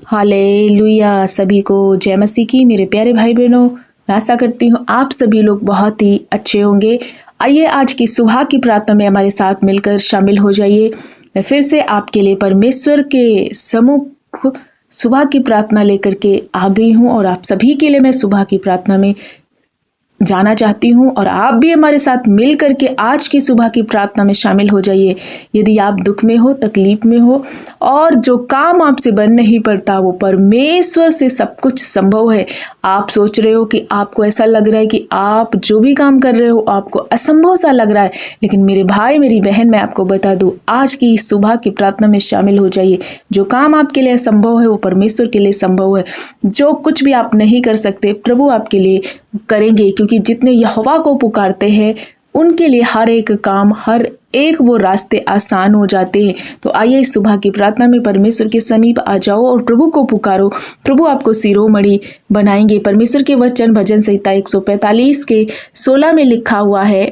Hallelujah. सभी को जय मसीह की। मेरे प्यारे भाई बहनों, मैं आशा करती हूँ आप सभी लोग बहुत ही अच्छे होंगे। आइए आज की सुबह की प्रार्थना में हमारे साथ मिलकर शामिल हो जाइए। मैं फिर से आपके लिए परमेश्वर के सम्मुख सुबह की प्रार्थना लेकर के आ गई हूँ और आप सभी के लिए मैं सुबह की प्रार्थना में जाना चाहती हूँ और आप भी हमारे साथ मिल करके आज की सुबह की प्रार्थना में शामिल हो जाइए। यदि आप दुख में हो, तकलीफ में हो और जो काम आपसे बन नहीं पड़ता वो परमेश्वर से सब कुछ संभव है। आप सोच रहे हो कि आपको ऐसा लग रहा है कि आप जो भी काम कर रहे हो आपको असंभव सा लग रहा है, लेकिन मेरे भाई मेरी बहन मैं आपको बता दूं, आज की इस सुबह की प्रार्थना में शामिल हो जाइए। जो काम आपके लिए असंभव है वो परमेश्वर के लिए संभव है। जो कुछ भी आप नहीं कर सकते प्रभु आपके लिए करेंगे, क्योंकि जितने यहोवा को पुकारते हैं उनके लिए हर एक काम, हर एक वो रास्ते आसान हो जाते हैं। तो आइए इस सुबह की प्रार्थना में परमेश्वर के समीप आ जाओ और प्रभु को पुकारो। प्रभु आपको शिरोमणि बनाएंगे। परमेश्वर के वचन भजन संहिता 145 के 16 में लिखा हुआ है,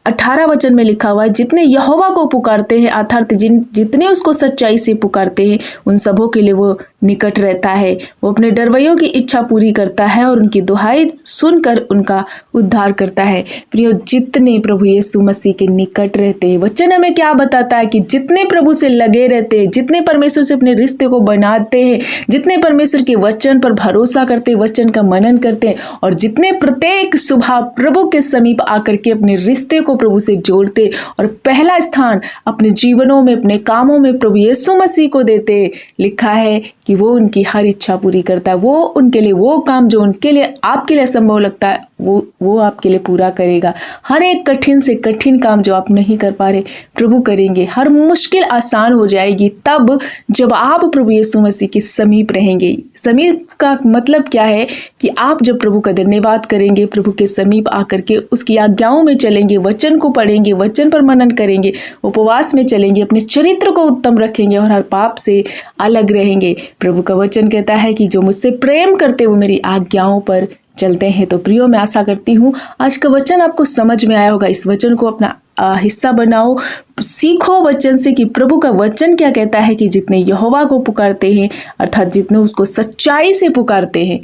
18 वचन में लिखा हुआ है, जितने यहोवा को पुकारते हैं अर्थात जितने उसको सच्चाई से पुकारते हैं उन सबों के लिए वो निकट रहता है। वो अपने डरवैयों की इच्छा पूरी करता है और उनकी दुहाई सुनकर उनका उद्धार करता है। प्रियो, जितने प्रभु यीशु मसीह के निकट रहते हैं, वचन हमें क्या बताता है कि जितने प्रभु से लगे रहते हैं, जितने परमेश्वर से अपने रिश्ते को बनाते हैं, जितने परमेश्वर के वचन पर भरोसा करते हैं, वचन का मनन करते हैं और जितने प्रत्येक सुबह प्रभु के समीप आकर के अपने रिश्ते को प्रभु से जोड़ते और पहला स्थान अपने जीवनों में, अपने कामों में प्रभु यीशु मसीह को देते, लिखा है कि वो उनकी हर इच्छा पूरी करता है। वो उनके लिए वो काम जो उनके लिए आपके लिए असंभव लगता है वो आपके लिए पूरा करेगा। हर एक कठिन से कठिन काम जो आप नहीं कर पा रहे प्रभु करेंगे। हर मुश्किल आसान हो जाएगी तब जब आप प्रभु यीशु मसीह के समीप रहेंगे। समीप का मतलब क्या है कि आप जब प्रभु का धन्यवाद करेंगे, प्रभु के समीप आकर के उसकी आज्ञाओं में चलेंगे, वचन को पढ़ेंगे, वचन पर मनन करेंगे, उपवास में चलेंगे, अपने चरित्र को उत्तम रखेंगे और हर पाप से अलग रहेंगे। प्रभु का वचन कहता है कि जो मुझसे प्रेम करते वो मेरी आज्ञाओं पर चलते हैं। तो प्रियो, मैं आशा करती हूँ आज का वचन आपको समझ में आया होगा। इस वचन को अपना हिस्सा बनाओ, सीखो वचन से कि प्रभु का वचन क्या कहता है कि जितने यहोवा को पुकारते हैं अर्थात जितने उसको सच्चाई से पुकारते हैं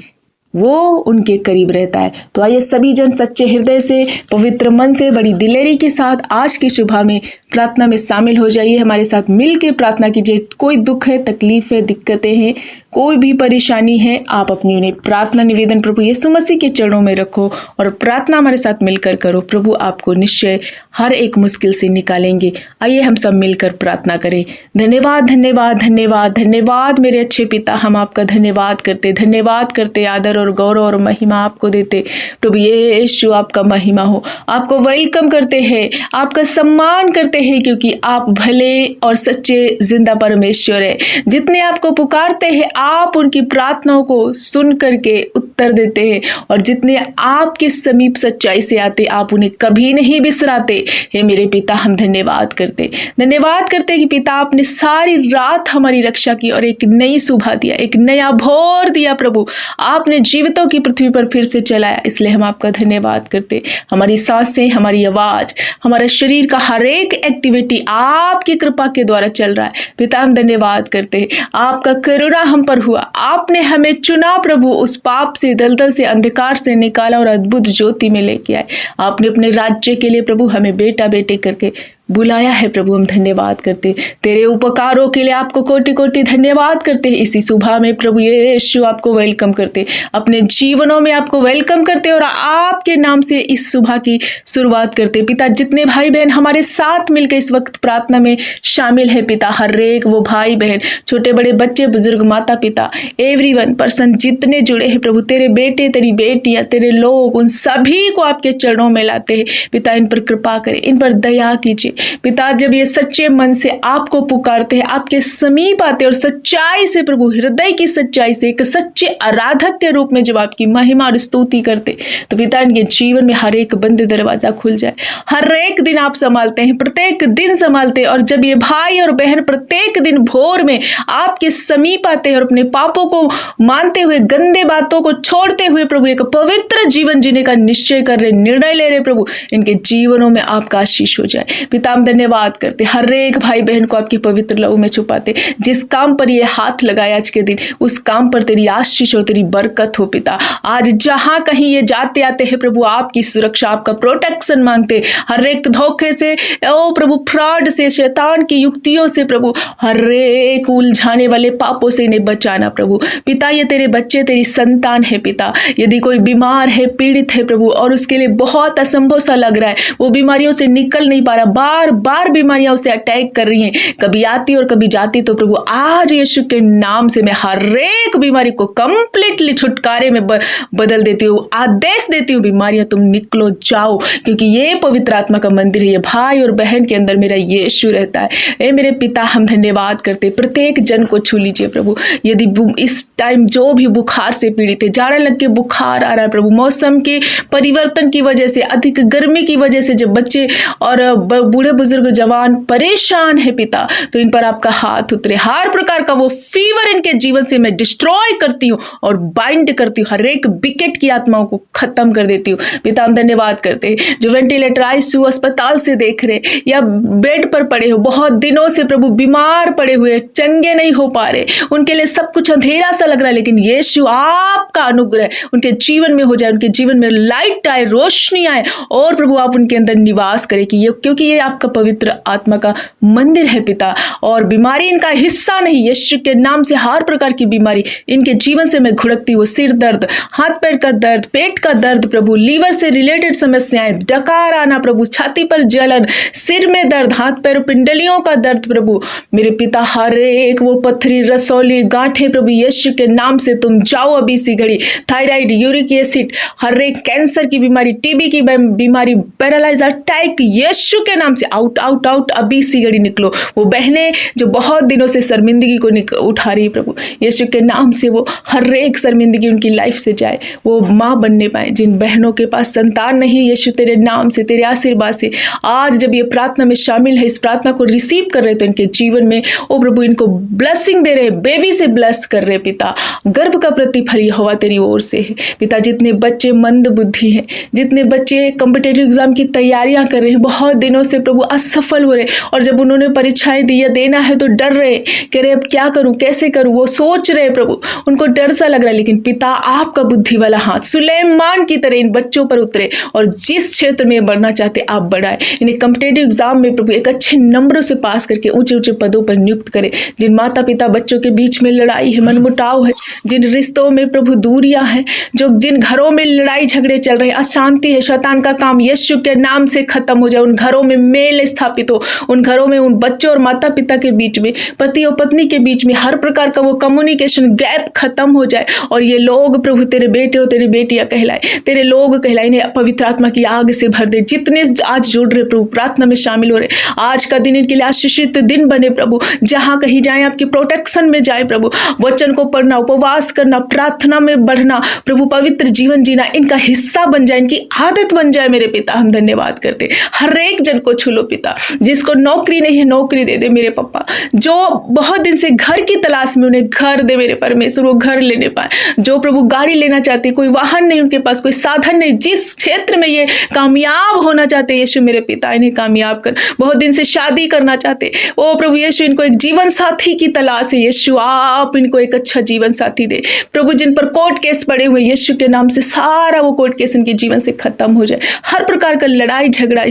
वो उनके करीब रहता है। तो आइए सभी जन सच्चे हृदय से, पवित्र मन से, बड़ी दिलेरी के साथ आज की सुबह में प्रार्थना में शामिल हो जाइए। हमारे साथ मिल के प्रार्थना कीजिए। कोई दुख है, तकलीफ है, दिक्कतें हैं, कोई भी परेशानी है, आप अपनी उन्हें प्रार्थना निवेदन प्रभु यीशु मसीह के चरणों में रखो और प्रार्थना हमारे साथ मिलकर करो। प्रभु आपको निश्चय हर एक मुश्किल से निकालेंगे। आइए हम सब मिलकर प्रार्थना करें। धन्यवाद, धन्यवाद, धन्यवाद, धन्यवाद मेरे अच्छे पिता, हम आपका धन्यवाद करते, आदर और गौरव और महिमा आपको देते। प्रभु यीशु आपका महिमा हो। आपको वेलकम करते हैं, आपका सम्मान करते हैं, क्योंकि आप भले और सच्चे जिंदा परमेश्वर है। जितने आपको पुकारते हैं आप उनकी प्रार्थनाओं को सुन करके उत्तर देते हैं और जितने आपके समीप सच्चाई से आते आप उन्हें कभी नहीं बिसराते। हे मेरे पिता, हम धन्यवाद करते कि पिता आपने सारी रात हमारी रक्षा की और एक नई सुबह दिया, एक नया भोर दिया। प्रभु आपने जीवितों की पृथ्वी पर फिर से चलाया, इसलिए हम आपका धन्यवाद करते। हमारी सांसें, हमारी आवाज, हमारा शरीर का हर एक एक्टिविटी आपकी कृपा के द्वारा चल रहा है। पिता हम धन्यवाद करते हैं, आपका करुणा हम पर हुआ, आपने हमें चुना प्रभु, उस पाप से, दलदल से, अंधकार से निकाला और अद्भुत ज्योति में लेके आए। आपने अपने राज्य के लिए प्रभु हमें बेटा बेटे करके बुलाया है। प्रभु हम धन्यवाद करते, तेरे उपकारों के लिए आपको कोटि कोटि धन्यवाद करते। इसी सुबह में प्रभु यीशु आपको वेलकम करते, अपने जीवनों में आपको वेलकम करते और आपके नाम से इस सुबह की शुरुआत करते। पिता, जितने भाई बहन हमारे साथ मिलकर इस वक्त प्रार्थना में शामिल है पिता, हर एक वो भाई बहन, छोटे बड़े बच्चे, बुजुर्ग, माता पिता, एवरीवन पर्सन जितने जुड़े हैं प्रभु, तेरे बेटे, तेरी बेटियां, तेरे लोग, उन सभी को आपके चरणों में लाते हैं। पिता, इन पर कृपा करें, इन पर दया कीजिए। पिता, जब ये सच्चे मन से आपको पुकारते हैं, आपके समीप आते और सच्चाई से प्रभु, हृदय की सच्चाई से एक सच्चे आराधक के रूप में जब आपकी महिमा और स्तुति करते, तो पिता इनके जीवन में हर एक बंद दरवाजा खुल जाए। हर एक दिन आप संभालते हैं, प्रत्येक दिन संभालते हैं और जब ये भाई और बहन प्रत्येक दिन भोर में आपके समीप आते हैं और अपने पापों को मानते हुए, गंदे बातों को छोड़ते हुए प्रभु एक पवित्र जीवन जीने का निश्चय कर रहे, निर्णय ले रहे प्रभु, इनके जीवनों में आपका आशीष हो जाए। पिता पिता हम धन्यवाद करते, हर एक भाई बहन को आपकी पवित्र लहू में छुपाते। जिस काम पर ये हाथ लगाए आज के दिन, उस काम पर तेरी आशीष और तेरी बरकत हो पिता। आज जहां कहीं ये जाते आते हैं प्रभु, आपकी सुरक्षा, आपका प्रोटेक्शन मांगते। हर एक धोखे से, ओ प्रभु, फ्रॉड से, शैतान की युक्तियों से प्रभु, हर एक उलझाने वाले पापों से इन्हें बचाना प्रभु। पिता ये तेरे बच्चे, तेरी संतान है पिता। यदि कोई बीमार है, पीड़ित है प्रभु, और उसके लिए बहुत असंभव सा लग रहा है, वो बीमारियों से निकल नहीं पा रहा, बार बार बीमारियां उसे अटैक कर रही हैं, कभी आती और कभी जाती, तो प्रभु आज यीशु के नाम से मैं हर एक बीमारी को कंप्लीटली छुटकारे में बदल देती हूँ, आदेश देती हूँ, बीमारियां तुम निकलो जाओ, क्योंकि ये पवित्र आत्मा का मंदिर है। ये भाई और बहन के अंदर मेरा यीशु रहता है। ए मेरे पिता, हम धन्यवाद करते, प्रत्येक जन को छू लीजिए प्रभु। यदि इस टाइम जो भी बुखार से पीड़ित है, जाड़ा लग के बुखार आ रहा है प्रभु, मौसम के परिवर्तन की वजह से, अधिक गर्मी की वजह से जब बच्चे और बूढ़े बुजुर्ग जवान परेशान है पिता, तो इन पर आपका हाथ उतरे। हर प्रकार का वो फीवर इनके जीवन से मैं डिस्ट्रॉय करती हूँ और बाइंड करती हूँ, हर एक विकेट की आत्माओं को खत्म कर देती हूँ। पिता हम धन्यवाद करते हैं जो वेंटिलेटर, आईसीयू, अस्पताल से देख रहे या बेड पर पड़े हो, बहुत दिनों से प्रभु बीमार पड़े हुए, चंगे नहीं हो पा रहे, उनके लिए सब कुछ अंधेरा सा लग रहा है, लेकिन यीशु आपका अनुग्रह उनके जीवन में हो जाए, उनके जीवन में लाइट आए, रोशनी आए, और प्रभु आप उनके अंदर निवास करें, कि ये, क्योंकि ये आपका पवित्र आत्मा का मंदिर है पिता, और बीमारी इनका हिस्सा नहीं। यीशु के नाम से हर प्रकार की बीमारी इनके जीवन से मैं घुड़कती हूँ। सिर दर्द, हाथ पैर का दर्द, पेट का दर्द प्रभु, लीवर से रिलेटेड समस्याएं, डकार आना प्रभु, छाती पर जलन, सिर में दर्द, हाथ पैर पिंडलियों का दर्द प्रभु, मेरे पिता हर एक वो पत्थरी, रसौली, गांठें प्रभु यीशु के नाम से तुम जाओ अभी सी घड़ी। थायराइड, यूरिक एसिड, हर एक कैंसर की बीमारी, टीबी की बीमारी, पैरालाइज अटैक, यीशु के नाम से आउट आउट आउट अभी सी घड़ी निकलो। वो बहनें जो बहुत दिनों से शर्मिंदगी को उठा रही प्रभु, यीशु के नाम से वो हर एक शर्मिंदगी उनकी लाइफ से जाए, वो माँ बनने पाए। जिन बहनों के पास संतान नहीं, यीशु तेरे नाम से, तेरे आशीर्वाद से, आज जब ये प्रार्थना में शामिल है, इस प्रार्थना को रिसीव कर रहे, तो इनके जीवन में ओ प्रभु इनको ब्लेसिंग दे रहे, बेबी से ब्लेस कर रहे पिता। गर्भ का प्रतिफल यहोवा तेरी ओर से है पिता। जितने बच्चे मंद बुद्धि हैं, जितने बच्चे कॉम्पिटिटिव एग्जाम की तैयारियां कर रहे हैं, बहुत दिनों से प्रभु असफल हो रहे, और जब उन्होंने परीक्षाएं दी, देना है तो डर रहे, कह रहे अब क्या करूं, कैसे करूं, वो सोच रहे प्रभु, उनको डर सा लग रहा है, लेकिन पिता आपका बुद्धि वाला हाथ सुलेमान की तरह इन बच्चों पर उतरे, और जिस क्षेत्र में बढ़ना चाहते आप बढ़ाए, इन्हें कॉम्पिटिटिव एग्जाम में प्रभु एक अच्छे नंबरों से पास करके ऊंचे ऊंचे पदों पर नियुक्त करे। जिन माता पिता बच्चों के बीच में लड़ाई है, मनमुटाव है, जिन रिश्तों में प्रभु दूरियां हैं, जो जिन घरों में लड़ाई झगड़े चल रहे हैं, अशांति है, शैतान का काम यीशु के नाम से खत्म हो जाए। उन घरों में मेल स्थापित हो, उन घरों में, उन बच्चों और माता पिता के बीच में, पति और पत्नी के बीच में हर प्रकार का वो कम्युनिकेशन गैप खत्म हो जाए, और ये लोग प्रभु तेरे बेटे और तेरी बेटियां कहलाए, तेरे लोग कहलाए। इन्हें पवित्र आत्मा की आग से भर दे। जितने आज जुड़ रहे प्रभु, प्रार्थना में शामिल हो रहे, आज का दिन इनके लिए आशीषित दिन बने प्रभु। जहां कहीं जाए आपकी प्रोटेक्शन में जाए प्रभु। वचन को पढ़ना, उपवास करना, प्रार्थना में बढ़ना प्रभु, पवित्र जीवन जीना इनका हिस्सा बन जाए, इनकी आदत बन जाए। मेरे पिता हम धन्यवाद करते, हर एक जन को छू लो पिता। जिसको नौकरी नहीं है, नौकरी दे दे मेरे पापा। जो बहुत दिन से घर की तलाश में, उन्हें घर दे मेरे परमेश्वर, वो घर लेने पाए। जो प्रभु गाड़ी लेना चाहते, कोई वाहन नहीं उनके पास, कोई साधन नहीं, जिस क्षेत्र में ये कामयाब होना चाहते, यीशु मेरे पिता इन्हें कामयाब कर। बहुत दिन से शादी करना चाहते, ओ प्रभु यीशु इनको एक जीवन साथी की तलाश है, यीशु आप इनको एक अच्छा जीवन साथी दे प्रभु। जिन पर कोर्ट केस पड़े हुए, यीशु के नाम से सारा वो कोर्ट केस इनके जीवन से खत्म हो जाए। हर प्रकार का लड़ाई झगड़ा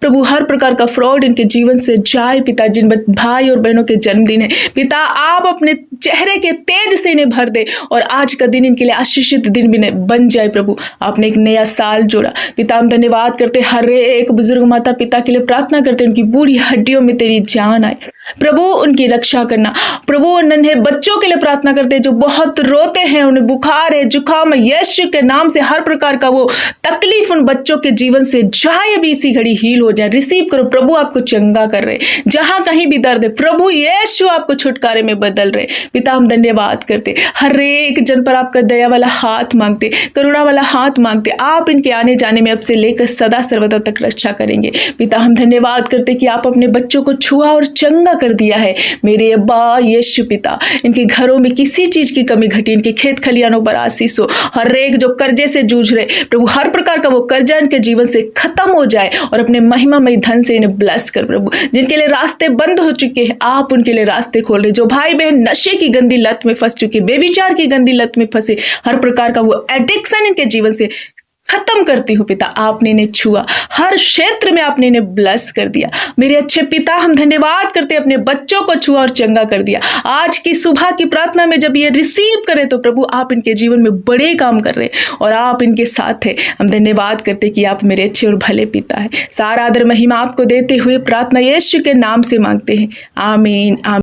प्रभु, हर प्रकार का फ्रॉड इनके जीवन से जाए पिता। जिन भाई और बहनों के जन्मदिन है पिता, आप अपने चेहरे के तेज से इन्हें भर दे, और आज का दिन इनके लिए आशीषित दिन भी बन जाए प्रभु। आपने एक नया साल जोड़ा पिता, हम धन्यवाद करते। हर एक बुजुर्ग माता पिता के लिए प्रार्थना करते, उनकी बूढ़ी हड्डियों में तेरी जान आए प्रभु, उनकी रक्षा करना प्रभु। नन्हे बच्चों के लिए प्रार्थना करते जो बहुत रोते हैं, उन्हें बुखार है, जुकाम है, यीशु के नाम से हर प्रकार का वो तकलीफ उन बच्चों के जीवन से जाए, अभी इसी घड़ी हील हो जाए। रिसीव करो प्रभु, आपको चंगा कर रहे, जहां कहीं भी दर्द है प्रभु यीशु आपको छुटकारे में बदल रहे पिता। हम धन्यवाद करते, हर एक जन पर आपका दया वाला हाथ मांगते, करुणा वाला हाथ मांगते। आप इनके आने जाने में अब से लेकर सदा सर्वदा तक रक्षा करेंगे पिता। हम धन्यवाद करते कि आप अपने बच्चों को छुआ और चंगा कर दिया है मेरे अब्बा यीशु पिता। इनके घरों में किसी चीज की कमी घटी, इनके खेत खलियानों पर आशीष हो। हर एक जो कर्जे से जूझ रहे प्रभु, हर प्रकार का वो कर्जा इनके जीवन से खत्म हो जाए, और अपने महिमामय धन धन से इन्हें ब्लेस कर प्रभु। जिनके लिए रास्ते बंद हो चुके हैं, आप उनके लिए रास्ते खोल रहे। जो भाई बहन नशे की गंदी लत में फंस चुके, बेविचार की गंदी लत में फंसे, हर प्रकार का वो एडिक्शन इनके जीवन से खत्म करती हूँ पिता। आपने इन्हें छुआ, हर क्षेत्र में आपने इन्हें ब्लेस कर दिया। मेरे अच्छे पिता, हम धन्यवाद करते अपने बच्चों को छुआ और चंगा कर दिया। आज की सुबह की प्रार्थना में जब ये रिसीव करें तो प्रभु आप इनके जीवन में बड़े काम कर रहे और आप इनके साथ हैं। हम धन्यवाद करते कि आप मेरे अच्छे और भले पिता है। सारा आदर महिमा आपको देते हुए प्रार्थना यीशु के नाम से मांगते हैं, आमीन आमीन।